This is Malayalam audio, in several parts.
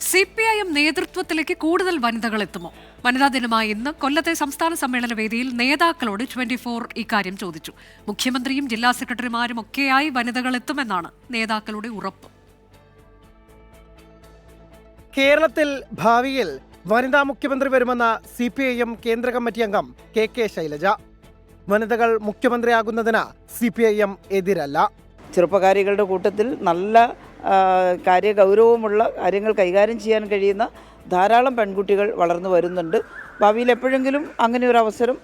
CPIM നേതൃത്വത്തിലേക്ക് കൂടുതൽ വനിതകൾ എത്തുമോ? വനിതാ ദിനമായ ഇന്ന് കൊല്ലത്തെ സംസ്ഥാന സമ്മേളന വേദിയിൽ നേതാക്കളോട് 24 ഇക്കാര്യം ചോദിച്ചു. മുഖ്യമന്ത്രിയും ജില്ലാ സെക്രട്ടറിമാരും ഒക്കെയായി വനിതകൾ എത്തുമെന്നാണ് നേതാക്കളുടെ ഉറപ്പ്. കേരളത്തിൽ ഭാവിയിൽ വനിതാ മുഖ്യമന്ത്രി വരുമെന്ന CPIM കേന്ദ്ര കമ്മിറ്റി അംഗം KK ശൈലജ. വനിതകൾ മുഖ്യമന്ത്രിയാകുന്നതിന് CPIM എതിരല്ല. ചെറുപ്പക്കാരികളുടെ കൂട്ടത്തിൽ നല്ല കാര്യഗൗരവമുള്ള കാര്യങ്ങൾ കൈകാര്യം ചെയ്യാൻ കഴിയുന്ന ധാരാളം പെൺകുട്ടികൾ വളർന്നു വരുന്നുണ്ട്. ഭാവിയിൽ എപ്പോഴെങ്കിലും അങ്ങനെ ഒരു അവസരം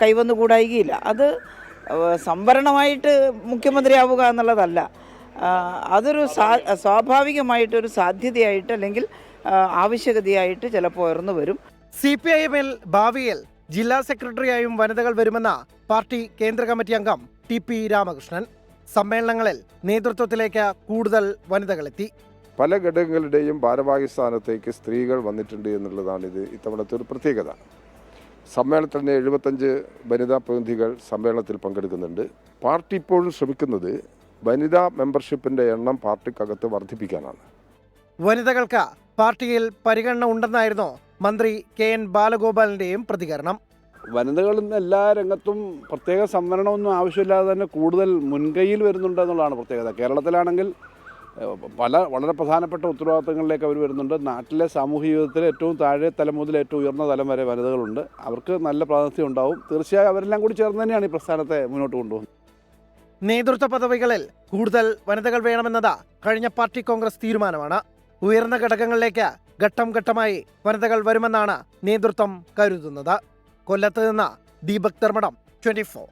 കൈവന്നുകൂടായികയില്ല. അത് സംവരണമായിട്ട് മുഖ്യമന്ത്രിയാവുക എന്നുള്ളതല്ല, അതൊരു സ്വാഭാവികമായിട്ടൊരു സാധ്യതയായിട്ട് അല്ലെങ്കിൽ ആവശ്യകതയായിട്ട് ചിലപ്പോൾ ഉയർന്നു വരും. CPIMൽ ഭാവിയിൽ ജില്ലാ സെക്രട്ടറിയായും വനിതകൾ വരുമെന്ന പാർട്ടി കേന്ദ്ര കമ്മിറ്റി അംഗം TP രാമകൃഷ്ണൻ. സമ്മേളനങ്ങളിൽ നേതൃത്വത്തിലേക്ക് കൂടുതൽ വനിതകളെത്തി. പല ഘടകങ്ങളുടെയും ഭാരവാഹി സ്ഥാനത്തേക്ക് സ്ത്രീകൾ വന്നിട്ടുണ്ട് എന്നുള്ളതാണ് ഇത്തവണത്തെ ഒരു പ്രത്യേകത. സമ്മേളനത്തിൽ തന്നെ 75 വനിതാ പ്രതിനിധികൾ സമ്മേളനത്തിൽ പങ്കെടുക്കുന്നുണ്ട്. പാർട്ടി ഇപ്പോഴും ശ്രമിക്കുന്നത് വനിതാ മെമ്പർഷിപ്പിൻ്റെ എണ്ണം പാർട്ടിക്കകത്ത് വർദ്ധിപ്പിക്കാനാണ്. വനിതകൾക്ക് പാർട്ടിയിൽ പരിഗണന ഉണ്ടെന്നായിരുന്നു മന്ത്രി KN ബാലഗോപാലിന്റെയും പ്രതികരണം. വനിതകളിൽ എല്ലാ രംഗത്തും പ്രത്യേക സംവരണമൊന്നും ആവശ്യമില്ലാതെ തന്നെ കൂടുതൽ മുൻകൈയിൽ വരുന്നുണ്ട് എന്നുള്ളതാണ് പ്രത്യേകത. കേരളത്തിലാണെങ്കിൽ വളരെ പ്രധാനപ്പെട്ട ഉത്തരവാദിത്തങ്ങളിലേക്ക് അവർ വരുന്നുണ്ട്. നാട്ടിലെ സാമൂഹിക ജീവിതത്തിൽ ഏറ്റവും താഴെ തലം മുതൽ ഏറ്റവും ഉയർന്ന തലം വരെ വനിതകളുണ്ട്. അവർക്ക് നല്ല പ്രാതിനിധ്യം ഉണ്ടാവും. തീർച്ചയായും അവരെല്ലാം കൂടി ചേർന്ന് തന്നെയാണ് ഈ പ്രസ്ഥാനത്തെ മുന്നോട്ട് കൊണ്ടുപോകുന്നത്. നേതൃത്വ പദവികളിൽ കൂടുതൽ വനിതകൾ വേണമെന്നത് കഴിഞ്ഞ പാർട്ടി കോൺഗ്രസ് തീരുമാനമാണ്. ഉയർന്ന ഘടകങ്ങളിലേക്ക് ഘട്ടം ഘട്ടമായി വനിതകൾ വരുമെന്നാണ് നേതൃത്വം കരുതുന്നത്. കൊല്ലത്ത് നിന്ന് ദീപക് ധർമ്മടം, 24.